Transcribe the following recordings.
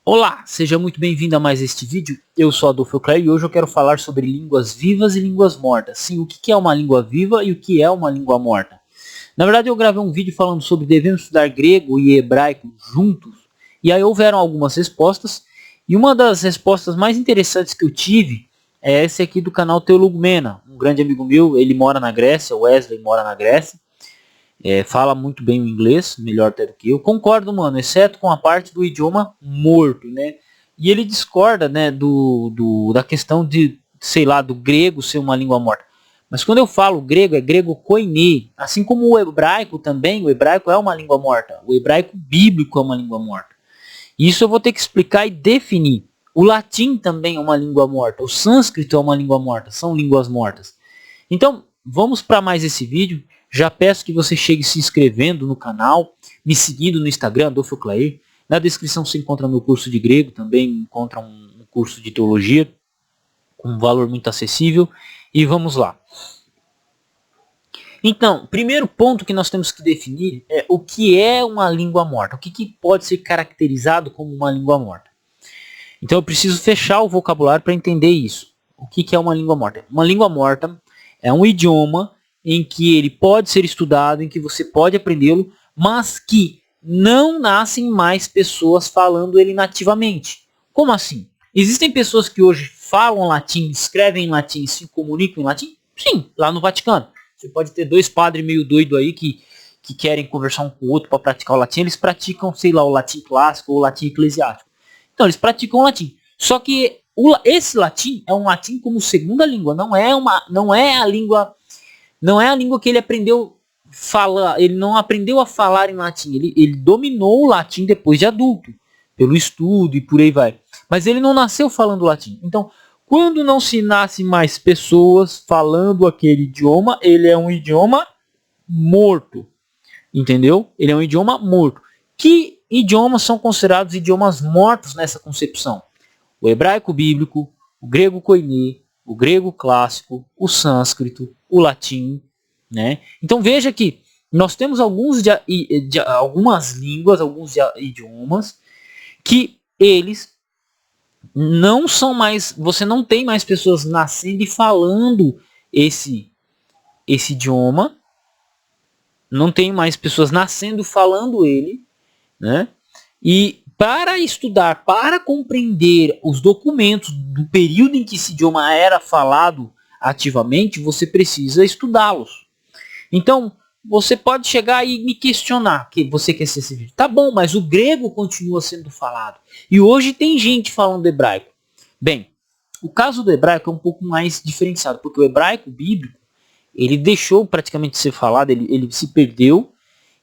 Olá, seja muito bem-vindo a mais este vídeo. Eu sou Adolfo Eucléio e hoje eu quero falar sobre línguas vivas e línguas mortas. Sim, o que é uma língua viva e o que é uma língua morta. Na verdade, eu gravei um vídeo falando sobre devemos estudar grego e hebraico juntos. E aí houveram algumas respostas. E uma das respostas mais interessantes que eu tive é essa aqui do canal Teólogo Mena. Um grande amigo meu, ele mora na Grécia, o Wesley mora na Grécia. Fala muito bem o inglês, melhor até do que eu. Concordo, mano, exceto com a parte do idioma morto, né? E ele discorda, né, da questão de, sei lá, do grego ser uma língua morta. Mas quando eu falo grego, é grego koiné. Assim como o hebraico também, o hebraico é uma língua morta. O hebraico bíblico é uma língua morta. Isso eu vou ter que explicar e definir. O latim também é uma língua morta. O sânscrito é uma língua morta. São línguas mortas. Então, vamos para mais esse vídeo. Já peço que você chegue se inscrevendo no canal, me seguindo no Instagram, Adolfo Eucléio. Na descrição você encontra meu curso de grego, também encontra um curso de teologia, com um valor muito acessível. E vamos lá. Então, primeiro ponto que nós temos que definir é o que é uma língua morta. O que pode ser caracterizado como uma língua morta. Então eu preciso fechar o vocabulário para entender isso. O que é uma língua morta? Uma língua morta é um idioma em que ele pode ser estudado, em que você pode aprendê-lo, mas que não nascem mais pessoas falando ele nativamente. Como assim? Existem pessoas que hoje falam latim, escrevem em latim, se comunicam em latim? Sim, lá no Vaticano. Você pode ter dois padres meio doidos aí que querem conversar um com o outro para praticar o latim. Eles praticam, sei lá, o latim clássico ou o latim eclesiástico. Então, eles praticam o latim. Só que esse latim é um latim como segunda língua. Não é a língua que ele aprendeu falar. Ele não aprendeu a falar em latim. Ele dominou o latim depois de adulto, pelo estudo e por aí vai. Mas ele não nasceu falando latim. Então, quando não se nasce mais pessoas falando aquele idioma, ele é um idioma morto. Entendeu? Ele é um idioma morto. Que idiomas são considerados idiomas mortos nessa concepção? O hebraico bíblico, o grego koiné, o grego clássico, o sânscrito, o latim, né? Então veja que nós temos algumas línguas, alguns idiomas que eles não são mais, você não tem mais pessoas nascendo e falando esse idioma, não tem mais pessoas nascendo falando ele, né? E para estudar, para compreender os documentos do período em que esse idioma era falado ativamente, você precisa estudá-los. Então, você pode chegar e me questionar que você quer ser esse vídeo. Tá bom, mas o grego continua sendo falado. E hoje tem gente falando hebraico. Bem, o caso do hebraico é um pouco mais diferenciado, porque o hebraico bíblico, ele deixou praticamente de ser falado, ele se perdeu,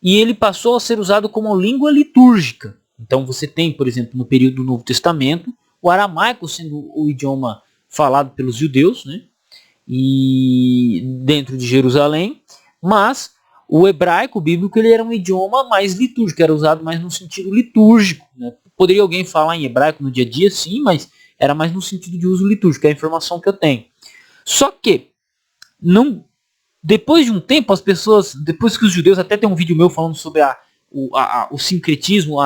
e ele passou a ser usado como língua litúrgica. Então você tem, por exemplo, no período do Novo Testamento, o aramaico sendo o idioma falado pelos judeus, né? E dentro de Jerusalém, mas o hebraico bíblico ele era um idioma mais litúrgico, era usado mais no sentido litúrgico, né? Poderia alguém falar em hebraico no dia a dia? Sim, mas era mais no sentido de uso litúrgico, é a informação que eu tenho. Só que, não, depois de um tempo, as pessoas, depois que os judeus, até tem um vídeo meu falando sobre o sincretismo,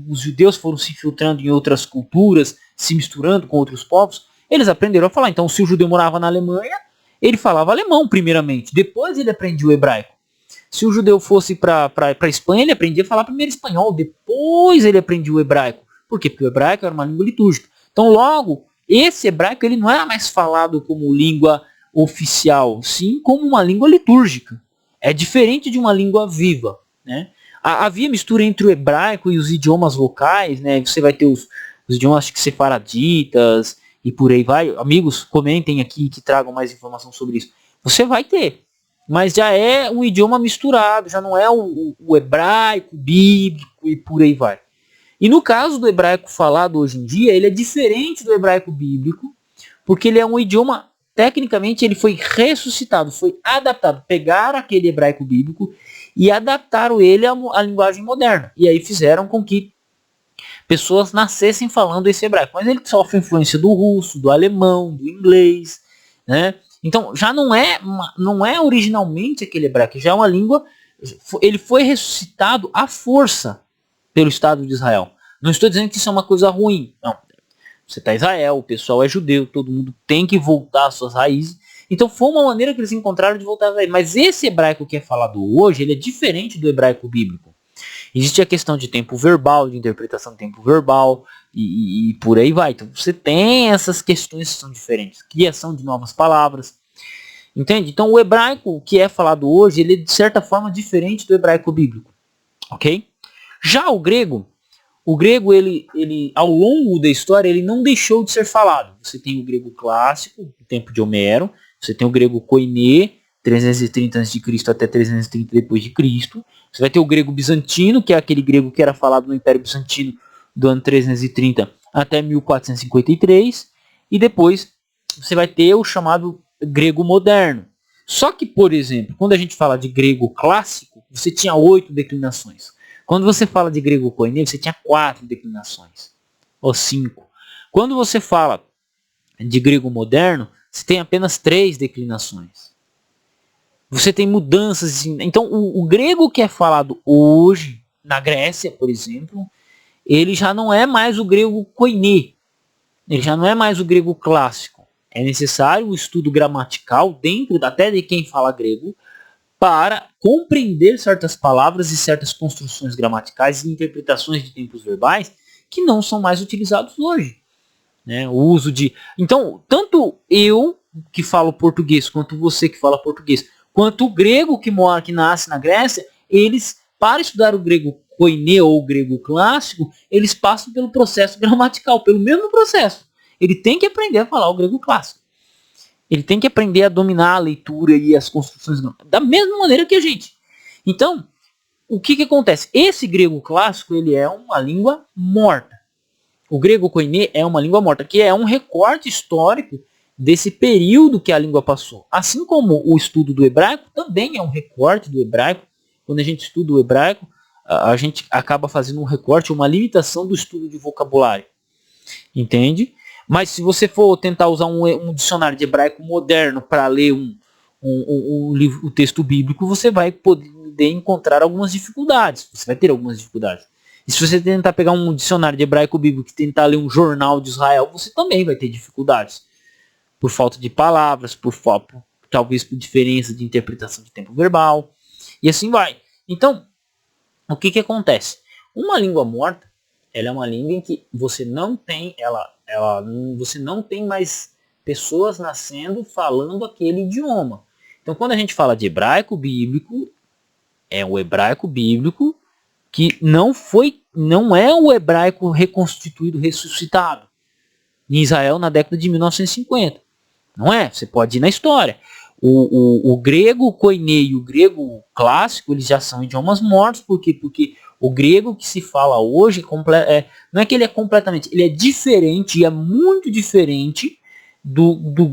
os judeus foram se infiltrando em outras culturas, se misturando com outros povos, eles aprenderam a falar. Então, se o judeu morava na Alemanha, ele falava alemão primeiramente, depois ele aprendia o hebraico. Se o judeu fosse para a Espanha, ele aprendia a falar primeiro espanhol, depois ele aprendia o hebraico. Por quê? Porque o hebraico era uma língua litúrgica. Então, logo, esse hebraico ele não era mais falado como língua oficial, sim como uma língua litúrgica. É diferente de uma língua viva, né? Havia mistura entre o hebraico e os idiomas locais, né? Você vai ter os idiomas sefaraditas e por aí vai. Amigos, comentem aqui que tragam mais informação sobre isso. Você vai ter, mas já é um idioma misturado, já não é o hebraico bíblico e por aí vai. E no caso do hebraico falado hoje em dia, ele é diferente do hebraico bíblico, porque ele é um idioma, tecnicamente, ele foi ressuscitado, foi adaptado. Pegaram aquele hebraico bíblico e adaptaram ele à linguagem moderna. E aí fizeram com que pessoas nascessem falando esse hebraico. Mas ele sofre influência do russo, do alemão, do inglês, né? Então já não é originalmente aquele hebraico, já é uma língua, ele foi ressuscitado à força pelo Estado de Israel. Não estou dizendo que isso é uma coisa ruim. Não. Você está em Israel, o pessoal é judeu, todo mundo tem que voltar às suas raízes. Então foi uma maneira que eles encontraram de voltar às raízes. Mas esse hebraico que é falado hoje, ele é diferente do hebraico bíblico. Existe a questão de tempo verbal, de interpretação de tempo verbal, e por aí vai. Então você tem essas questões que são diferentes. Criação de novas palavras. Entende? Então o hebraico que é falado hoje, ele é de certa forma diferente do hebraico bíblico. Ok? Já o grego, ele ao longo da história, ele não deixou de ser falado. Você tem o grego clássico, do tempo de Homero. Você tem o grego koiné, 330 a.C. até 330 depois de Cristo. Você vai ter o grego bizantino, que é aquele grego que era falado no Império Bizantino do ano 330 até 1453. E depois você vai ter o chamado grego moderno. Só que, por exemplo, quando a gente fala de grego clássico, você tinha 8 declinações. Quando você fala de grego koiné, você tinha 4 declinações. Ou 5. Quando você fala de grego moderno, você tem apenas 3 declinações. Você tem mudanças. Então, o grego que é falado hoje, na Grécia, por exemplo, ele já não é mais o grego koiné. Ele já não é mais o grego clássico. É necessário um estudo gramatical dentro até de quem fala grego para compreender certas palavras e certas construções gramaticais e interpretações de tempos verbais que não são mais utilizados hoje. Né? O uso de... Então, tanto eu que falo português, quanto você que fala português, quanto o grego que nasce na Grécia, eles, para estudar o grego koiné ou o grego clássico, eles passam pelo processo gramatical, pelo mesmo processo. Ele tem que aprender a falar o grego clássico. Ele tem que aprender a dominar a leitura e as construções da mesma maneira que a gente. Então, o que acontece? Esse grego clássico, ele é uma língua morta. O grego koiné é uma língua morta, que é um recorte histórico desse período que a língua passou. Assim como o estudo do hebraico também é um recorte do hebraico. Quando a gente estuda o hebraico, a gente acaba fazendo um recorte, uma limitação do estudo de vocabulário. Entende? Mas se você for tentar usar um dicionário de hebraico moderno para ler o texto bíblico, você vai poder encontrar algumas dificuldades. Você vai ter algumas dificuldades. E se você tentar pegar um dicionário de hebraico bíblico e tentar ler um jornal de Israel, você também vai ter dificuldades. Por falta de palavras, talvez por diferença de interpretação de tempo verbal. E assim vai. Então, o que acontece? Uma língua morta, ela é uma língua em que você não tem, você não tem mais pessoas nascendo falando aquele idioma. Então, quando a gente fala de hebraico bíblico, é o hebraico bíblico que não é o hebraico reconstituído, ressuscitado em Israel na década de 1950. Não é? Você pode ir na história. O grego koiné e o grego clássico, eles já são idiomas mortos. Por quê? Porque o grego que se fala hoje, não é que ele é completamente, ele é diferente, e é muito diferente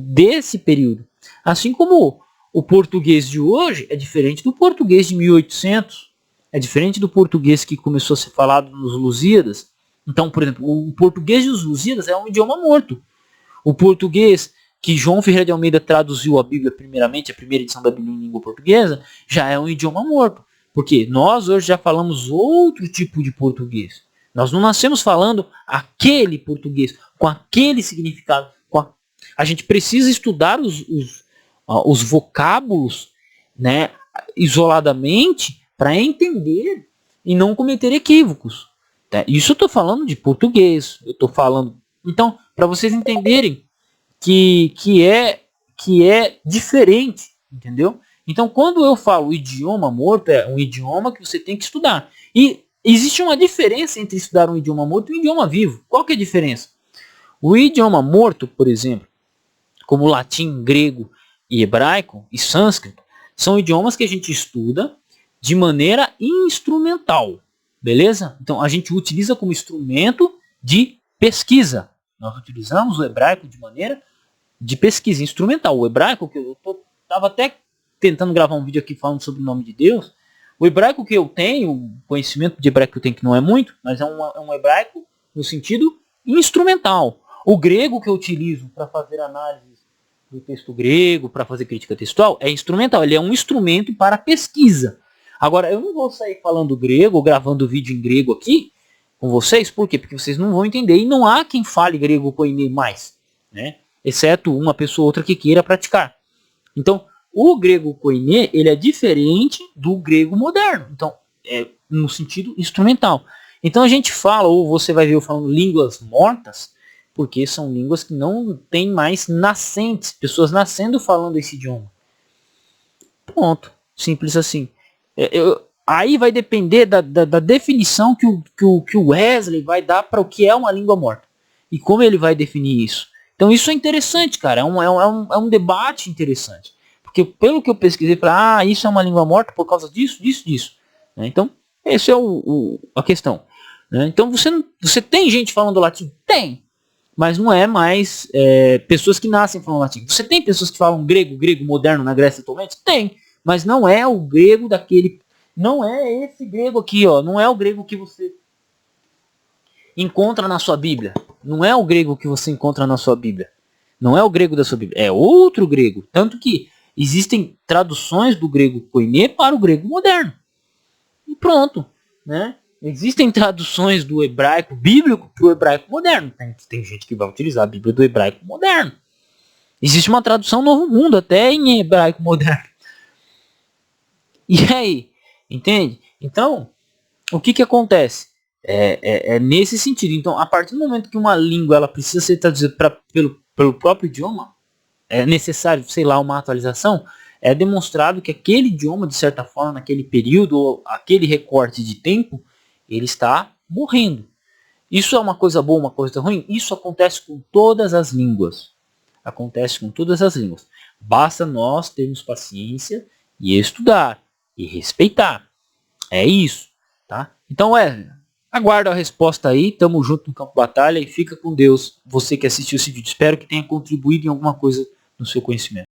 desse período. Assim como o português de hoje é diferente do português de 1800, é diferente do português que começou a ser falado nos Lusíadas. Então, por exemplo, o português dos Lusíadas é um idioma morto. O português que João Ferreira de Almeida traduziu a Bíblia primeiramente, a primeira edição da Bíblia em língua portuguesa, já é um idioma morto. Porque nós hoje já falamos outro tipo de português. Nós não nascemos falando aquele português, com aquele significado. A gente precisa estudar os vocábulos, né, isoladamente para entender e não cometer equívocos. Tá? Isso eu estou falando de português. Eu estou falando... Então, para vocês entenderem que é diferente, entendeu? Então, quando eu falo idioma morto, é um idioma que você tem que estudar. E existe uma diferença entre estudar um idioma morto e um idioma vivo. Qual que é a diferença? O idioma morto, por exemplo, como latim, grego e hebraico e sânscrito, são idiomas que a gente estuda de maneira instrumental, beleza? Então, a gente utiliza como instrumento de pesquisa. Nós utilizamos o hebraico de maneira de pesquisa instrumental. O hebraico, que eu estava até tentando gravar um vídeo aqui falando sobre o nome de Deus, o hebraico que eu tenho, o conhecimento de hebraico que eu tenho que não é muito, mas é um hebraico no sentido instrumental. O grego que eu utilizo para fazer análise do texto grego, para fazer crítica textual, é instrumental. Ele é um instrumento para pesquisa. Agora, eu não vou sair falando grego, ou gravando vídeo em grego aqui, com vocês. Por quê? Porque vocês não vão entender e não há quem fale grego koiné mais, né? Exceto uma pessoa ou outra que queira praticar. Então, o grego koiné, ele é diferente do grego moderno. Então, é no sentido instrumental. Então a gente fala, ou você vai ver eu falando línguas mortas, porque são línguas que não tem mais nascentes, pessoas nascendo falando esse idioma. Ponto. Simples assim. Aí vai depender da definição que o Wesley vai dar para o que é uma língua morta. E como ele vai definir isso. Então isso é interessante, cara. É um debate interessante. Porque pelo que eu pesquisei, isso é uma língua morta por causa disso, disso, disso. Então, essa é a questão. Então você tem gente falando latim? Tem. Mas não é mais pessoas que nascem falando latim. Você tem pessoas que falam grego moderno na Grécia atualmente? Tem. Mas não é o grego daquele... Não é esse grego aqui, ó. Não é o grego que você encontra na sua Bíblia. Não é o grego que você encontra na sua Bíblia. Não é o grego da sua Bíblia. É outro grego. Tanto que existem traduções do grego koiné para o grego moderno. E pronto, né? Existem traduções do hebraico bíblico para o hebraico moderno. Tem gente que vai utilizar a Bíblia do hebraico moderno. Existe uma tradução Novo Mundo até em hebraico moderno. E aí? Entende? Então, o que acontece? É nesse sentido. Então, a partir do momento que uma língua ela precisa ser traduzida pelo próprio idioma, é necessário, sei lá, uma atualização, é demonstrado que aquele idioma, de certa forma, naquele período, ou aquele recorte de tempo, ele está morrendo. Isso é uma coisa boa, uma coisa ruim? Isso acontece com todas as línguas. Acontece com todas as línguas. Basta nós termos paciência e estudar e respeitar. É isso, tá? Então, aguardo a resposta aí. Tamo junto no campo de batalha e fica com Deus. Você que assistiu esse vídeo. Espero que tenha contribuído em alguma coisa no seu conhecimento.